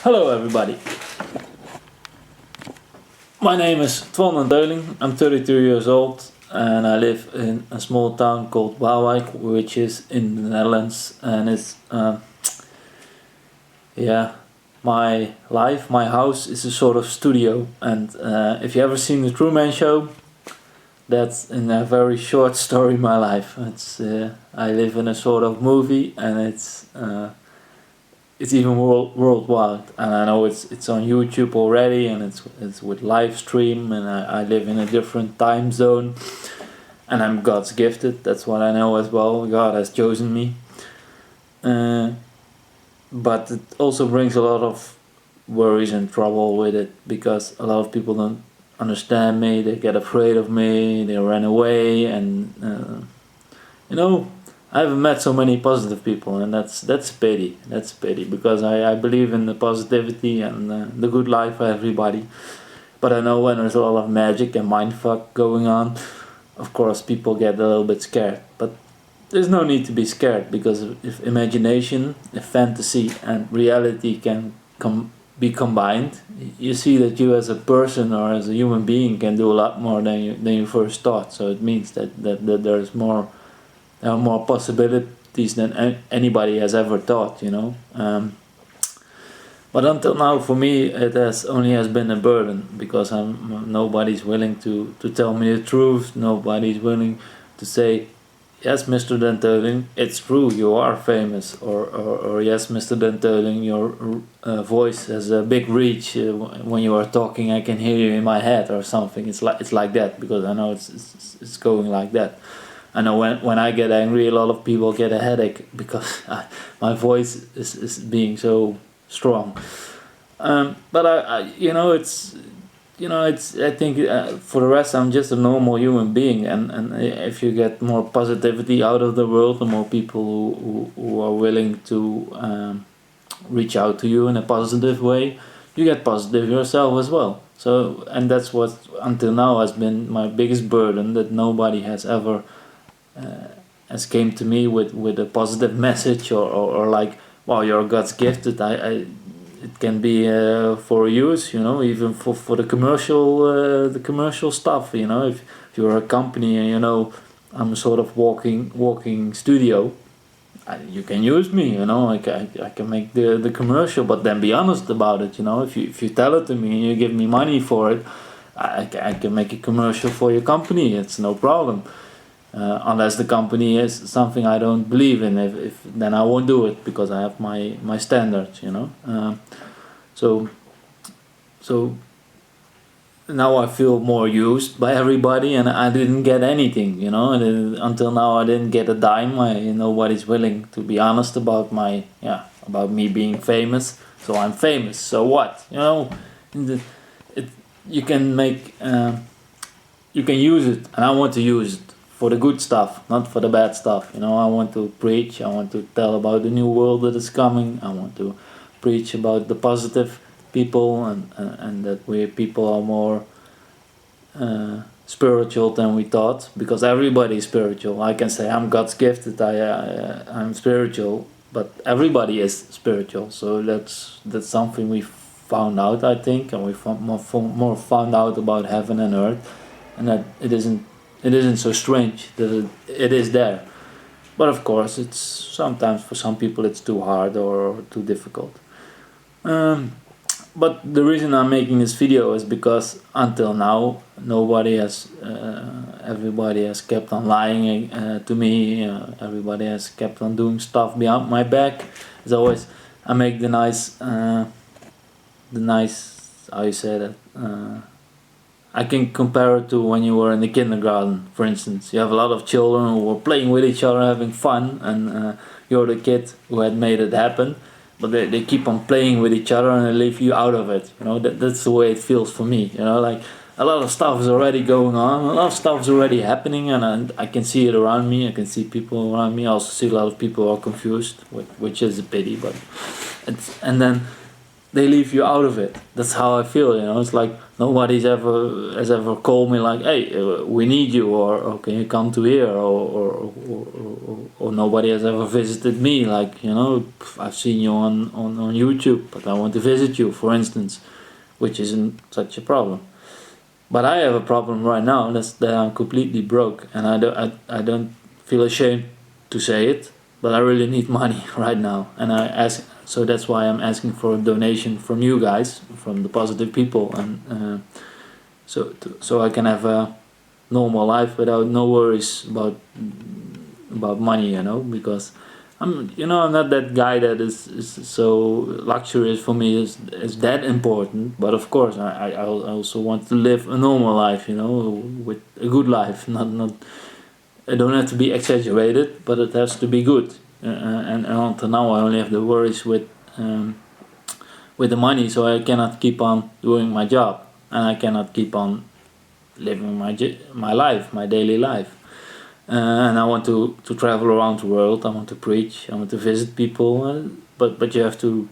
Hello everybody. My name is Twan Deuling. I'm 32 years old and I live in a small town called Waalwijk, which is in the Netherlands, and it's my life, my house is a sort of studio. And if you ever seen the Truman Show, that's in a very short story my life. It's I live in a sort of movie, and it's even worldwide, and I know it's on YouTube already, and it's with live stream, and I live in a different time zone, and I'm God's gifted. That's what I know as well. God has chosen me, but it also brings a lot of worries and trouble with it, because a lot of people don't understand me. They get afraid of me. They run away, and I haven't met so many positive people, and that's pity. That's pity, because I believe in the positivity and the good life for everybody. But I know when there's a lot of magic and mindfuck going on, of course people get a little bit scared. But there's no need to be scared, because if imagination, if fantasy and reality can be combined, you see that you as a person or as a human being can do a lot more than you first thought. So it means that there's more. There are more possibilities than anybody has ever thought, But until now, for me, it only has been a burden, because nobody's willing to tell me the truth. Nobody's willing to say, yes, Mr. Den Teuling, it's true, you are famous, or yes, Mr. Den Teuling, your voice has a big reach. When you are talking, I can hear you in my head, or something. It's like that, because I know it's going like that. I know when I get angry, a lot of people get a headache, because my voice is being so strong. But I think for the rest, I'm just a normal human being, and if you get more positivity out of the world, the more people who are willing to reach out to you in a positive way, you get positive yourself as well. So, and that's what until now has been my biggest burden, that nobody has ever has came to me with a positive message, or like, wow, you're God's gifted. It can be for use, even for the commercial stuff, if you're a company and I'm a sort of walking studio, you can use me, I can make the commercial, but then be honest about it, if you tell it to me and you give me money for it, I can make a commercial for your company. It's no problem. Unless the company is something I don't believe in, if then I won't do it, because I have my standards, So now I feel more used by everybody, and I didn't get anything, until now I didn't get a dime. Nobody's willing to be honest about about me being famous. So I'm famous. So what? You can make you can use it, and I want to use it for the good stuff, not for the bad stuff. I want to preach. I want to tell about the new world that is coming. I want to preach about the positive people, and that we people are more spiritual than we thought, because everybody is spiritual. I can say I'm God's gifted. I'm spiritual, but everybody is spiritual. So that's something we found out, I think, and we more found out about heaven and earth, and that it isn't so strange, that it is there. But of course, it's sometimes for some people it's too hard or too difficult. But the reason I'm making this video is because until now, everybody has kept on lying to me. Everybody has kept on doing stuff behind my back. As always, I make the nice, how you say that? I can compare it to when you were in the kindergarten, for instance. You have a lot of children who were playing with each other, having fun, and you're the kid who had made it happen. But they keep on playing with each other, and they leave you out of it. That's the way it feels for me. Like a lot of stuff is already going on, a lot of stuff is already happening, and I can see it around me. I can see people around me. I also see a lot of people who are confused, which is a pity. But and then they leave you out of it. That's how I feel, It's like nobody's has ever called me like, hey, we need you, or can you come to here, or nobody has ever visited me, like, I've seen you on YouTube, but I want to visit you, for instance, which isn't such a problem. But I have a problem right now, that's that I'm completely broke, and I don't feel ashamed to say it, but I really need money right now, and so that's why I'm asking for a donation from you guys, from the positive people, and so I can have a normal life without no worries about money, because I'm not that guy that is so luxurious. For me is that important, but of course I also want to live a normal life, with a good life, not it don't have to be exaggerated, but it has to be good. And until now I only have the worries with the money, so I cannot keep on doing my job, and I cannot keep on living my life, my daily life. And I want to travel around the world. I want to preach. I want to visit people. But you have to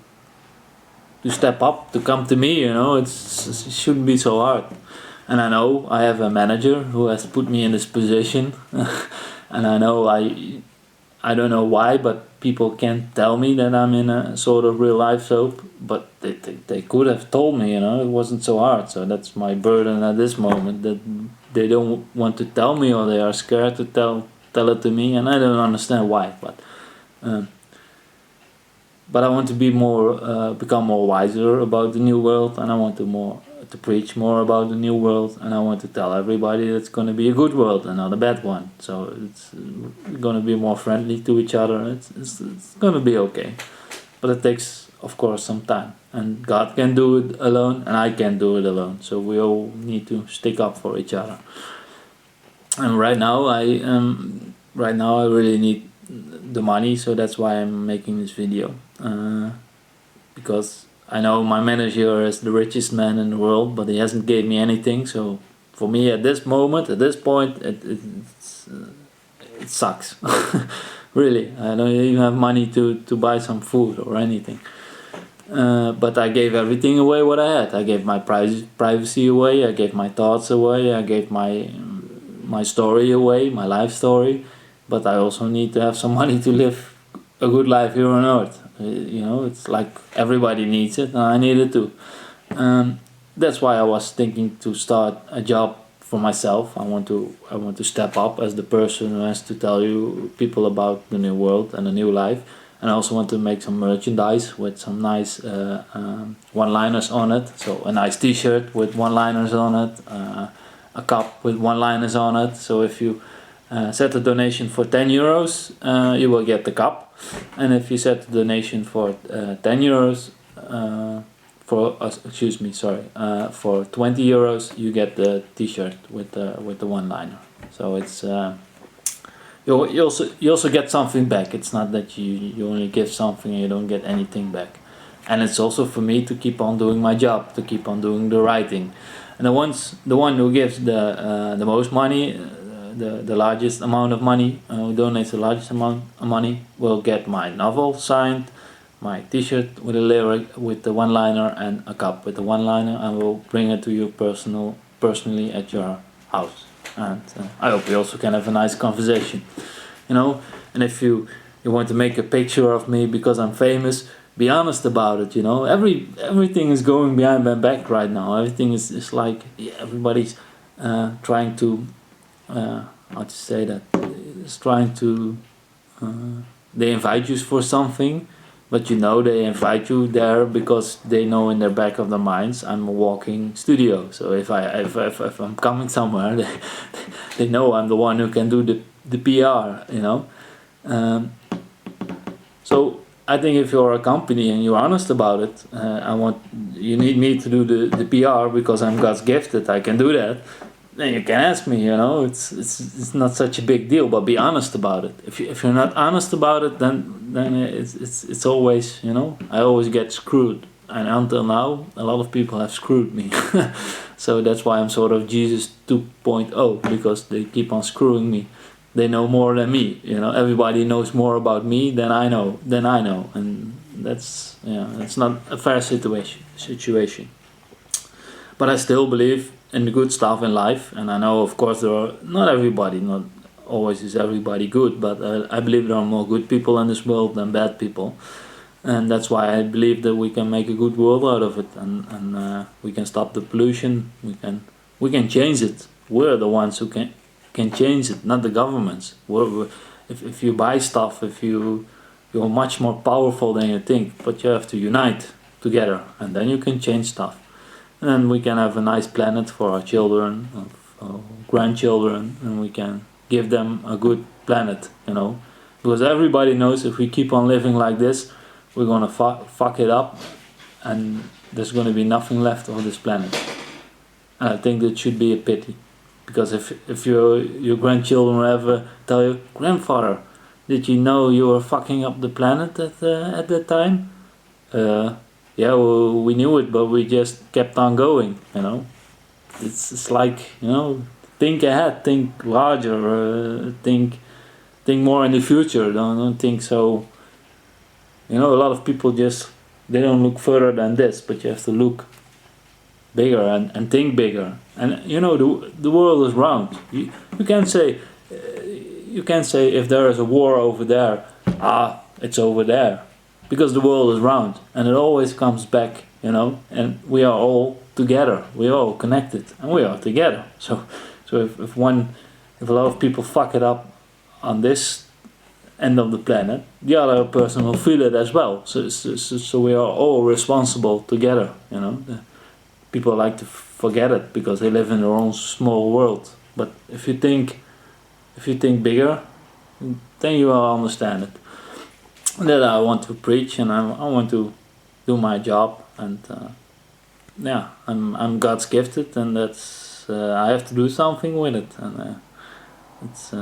step up to come to me. It shouldn't be so hard. And I know I have a manager who has put me in this position, and I know I don't know why, but people can't tell me that I'm in a sort of real life soap. But they could have told me, it wasn't so hard. So that's my burden at this moment, that they don't want to tell me, or they are scared to tell it to me, and I don't understand why. But I want to become more wiser about the new world, and I want to preach more about the new world, and I want to tell everybody that it's going to be a good world and not a bad one. So it's going to be more friendly to each other. It's going to be okay, but it takes, of course, some time, and God can do it alone, and I can't do it alone. So we all need to stick up for each other. And right now I really need the money, so that's why I'm making this video, because I know my manager is the richest man in the world, but he hasn't gave me anything. So for me at this point, it sucks. Really, I don't even have money to buy some food or anything. But I gave everything away what I had. I gave my privacy away. I gave my thoughts away. I gave my story away, my life story. But I also need to have some money to live a good life here on earth. It's like everybody needs it, and I need it too. That's why I was thinking to start a job for myself. I want to step up as the person who has to tell you people about the new world and the new life. And I also want to make some merchandise with some nice one-liners on it. So a nice t-shirt with one-liners on it, a cup with one-liners on it. So if you set a donation for 10 euros, you will get the cup. And if you set a donation for 10 euros, for 20 euros, you get the t-shirt with the one-liner. So it's you also get something back. It's not that you only give something and you don't get anything back. And it's also for me to keep on doing my job, to keep on doing the writing. And the one who gives the most money, the largest amount of money, who donates the largest amount of money, will get my novel signed, my t-shirt with a lyric with the one-liner, and a cup with the one-liner, and will bring it to you personally at your house. And I hope we also can have a nice conversation, and if you want to make a picture of me because I'm famous, be honest about it. Everything is going behind my back right now. Everything is like, everybody's trying to how to say that, is trying to they invite you for something, but they invite you there because they know in their back of their minds I'm a walking studio. So if I'm coming somewhere, they know I'm the one who can do the PR, so I think if you're a company and you're honest about it, you need me to do the PR because I'm God's gifted, I can do that, then you can ask me, it's not such a big deal, but be honest about it. If you're not honest about it, then it's always, I always get screwed, and until now a lot of people have screwed me. So that's why I'm sort of Jesus 2.0, because they keep on screwing me. They know more than me, everybody knows more about me than I know, and that's it's not a fair situation. But I still believe in the good stuff in life, and I know, of course, there are not always is everybody good, but I believe there are more good people in this world than bad people, and that's why I believe that we can make a good world out of it, and we can stop the pollution. We can change it. We're the ones who can change it, not the governments. If you buy stuff, you're much more powerful than you think, but you have to unite together, and then you can change stuff. And then we can have a nice planet for our children, our grandchildren, and we can give them a good planet, because everybody knows if we keep on living like this, we're gonna fuck it up, and there's gonna be nothing left of this planet. And I think that should be a pity, because if your grandchildren ever tell you, grandfather, did you know you were fucking up the planet at that time? Yeah, well, we knew it, but we just kept on going. It's like, think ahead, think larger, think more in the future. Don't think so. A lot of people they don't look further than this, but you have to look bigger and think bigger. And the world is round. You can't say if there is a war over there, it's over there, because the world is round and it always comes back, and we are all together, we are all connected, and we are together. So if a lot of people fuck it up on this end of the planet, the other person will feel it as well. So we are all responsible together. People like to forget it because they live in their own small world. But if you think bigger, then you will understand it. That I want to preach, and I want to do my job, and I'm God's gifted, and that's I have to do something with it, and it's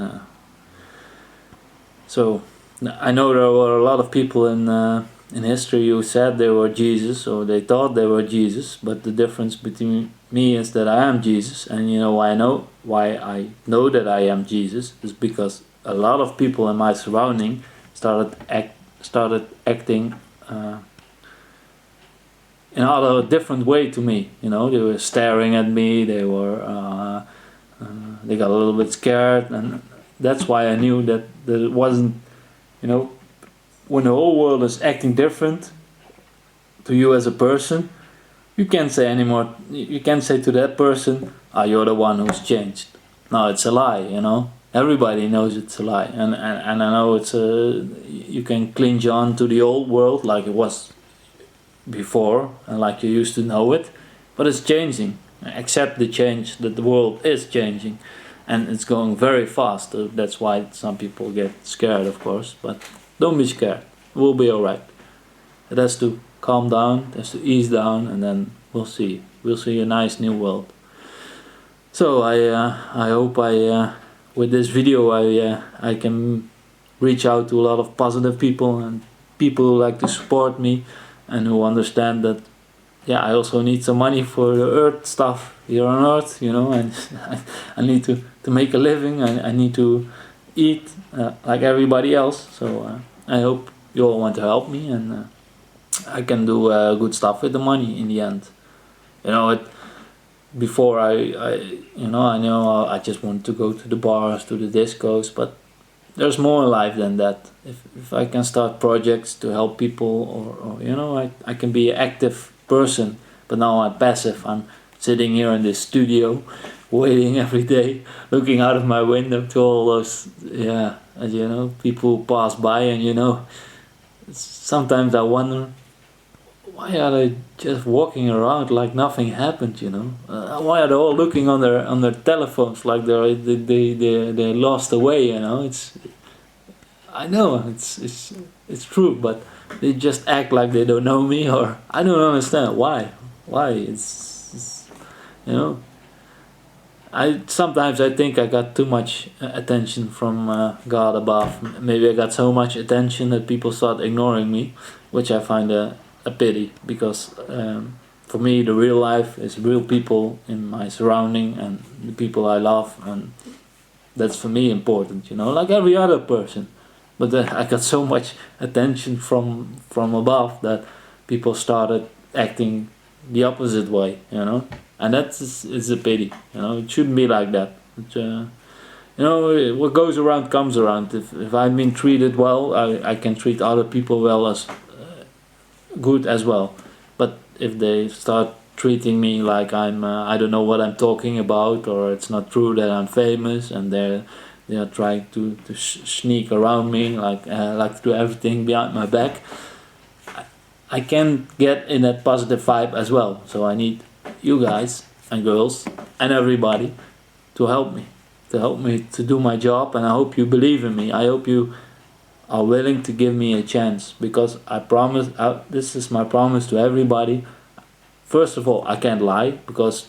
so I know there were a lot of people in history who said they were Jesus, or they thought they were Jesus, but the difference between me is that I am Jesus. And why I know that I am Jesus is because a lot of people in my surrounding started acting in a different way to me. They were staring at me, they got a little bit scared, and that's why I knew that it wasn't, when the whole world is acting different to you as a person, you can't say anymore, you can't say to that person, you're the one who's changed. No, it's a lie, Everybody knows it's a lie, and I know you can cling on to the old world like it was before, and like you used to know it, but it's changing. Accept the change, that the world is changing, and it's going very fast. That's why some people get scared, of course, but don't be scared. We'll be alright. It has to calm down, it has to ease down, and then we'll see a nice new world. So I hope with this video I can reach out to a lot of positive people, and people who like to support me and who understand that I also need some money for the earth stuff here on earth, and I need to make a living, I need to eat like everybody else. So I hope you all want to help me, and I can do good stuff with the money in the end. Before I know I just want to go to the bars, to the discos, but there's more in life than that. If I can start projects to help people, or I can be an active person, but now I'm passive. I'm sitting here in this studio, waiting every day, looking out of my window to all those, people who pass by, and sometimes I wonder, why are they just walking around like nothing happened? Why are they all looking on their telephones like they lost their way? I know it's true, but they just act like they don't know me, or I don't understand why. It's sometimes I think I got too much attention from God above. Maybe I got so much attention that people start ignoring me, which I find a pity, because for me the real life is real people in my surrounding and the people I love, and that's for me important, like every other person. But I got so much attention from above that people started acting the opposite way, you know, and it's a pity, you know. It shouldn't be like that. You know, what goes around comes around. If I'm being treated well, I can treat other people well as good as well. But if they start treating me like I'm I don't know what I'm talking about, or it's not true that I'm famous, and they are trying to sneak around me, like to do everything behind my back, I can get in that positive vibe as well. So I need you guys and girls and everybody to help me to do my job, and I hope you believe in me. I hope you are willing to give me a chance, because I promise, this is my promise to everybody. First of all, I can't lie, because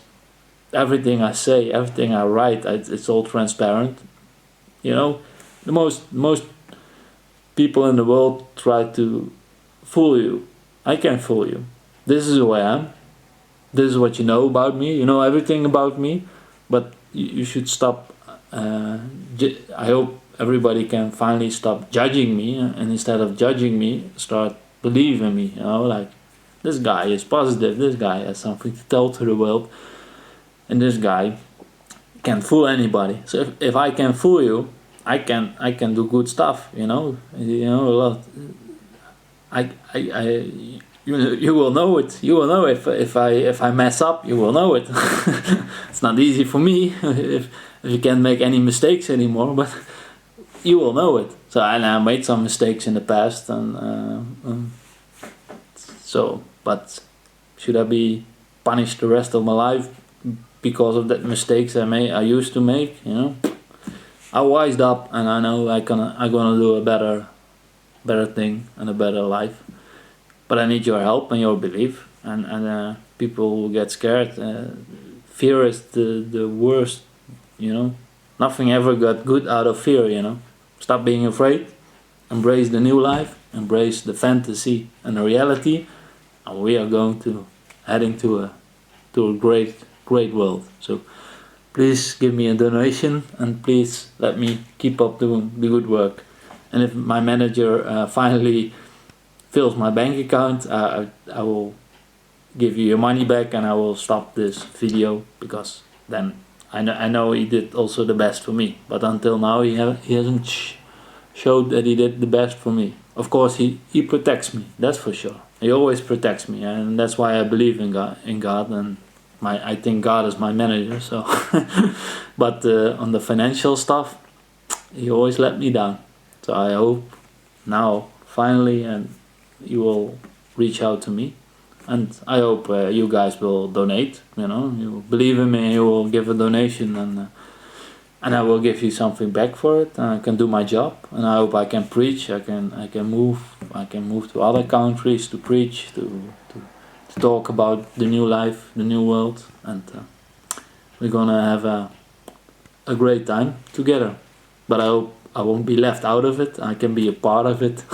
everything I say, everything I write, it's all transparent. You know, the most people in the world try to fool you. I can't fool you. This is who I am. This is what you know about me. You know everything about me, but you should stop. I hope everybody can finally stop judging me, and instead of judging me, start believing me. You know, like, this guy is positive. This guy has something to tell to the world, and this guy can't fool anybody. So if I can fool you, I can do good stuff. You know a lot. You will know it. You will know if I mess up. You will know it. It's not easy for me if you can't make any mistakes anymore, but you will know it. So I made some mistakes in the past, and but should I be punished the rest of my life because of that mistakes I used to make? You know, I wised up, and I know I'm gonna do a better thing and a better life. But I need your help and your belief, and people get scared. Fear is the worst, you know. Nothing ever got good out of fear, you know. Stop being afraid, embrace the new life, embrace the fantasy and the reality, and we are heading to a great world. So please give me a donation, and please let me keep up doing the good work. And if my manager finally fills my bank account, I will give you your money back, and I will stop this video, because then I know he did also the best for me. But until now he hasn't showed that he did the best for me. Of course he protects me, that's for sure. He always protects me, and that's why I believe in God, and I think God is my manager. So, but on the financial stuff, he always let me down. So I hope now finally, and you will reach out to me, and I hope you guys will donate. You know, you believe in me, you will give a donation, and I will give you something back for it. And I can do my job, and I hope I can preach. I can move to other countries to preach, to talk about the new life, the new world, and we're gonna have a great time together. But I hope I won't be left out of it. I can be a part of it,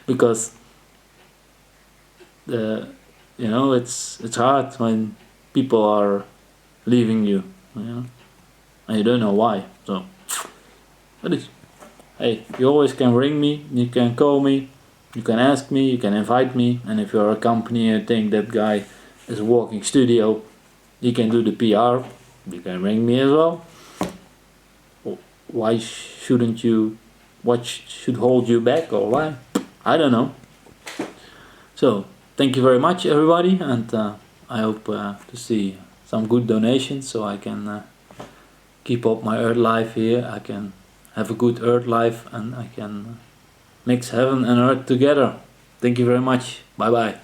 because you know, it's hard when people are leaving you, you know, and you don't know why. So, hey, you always can ring me, you can call me, you can ask me, you can invite me, and if you're a company and think that guy is a walking studio, you can do the PR, you can ring me as well. Why shouldn't you? What should hold you back, or why? I don't know. So, thank you very much, everybody, and I hope to see some good donations, so I can keep up my earth life here. I can have a good earth life, and I can mix heaven and earth together. Thank you very much. Bye bye.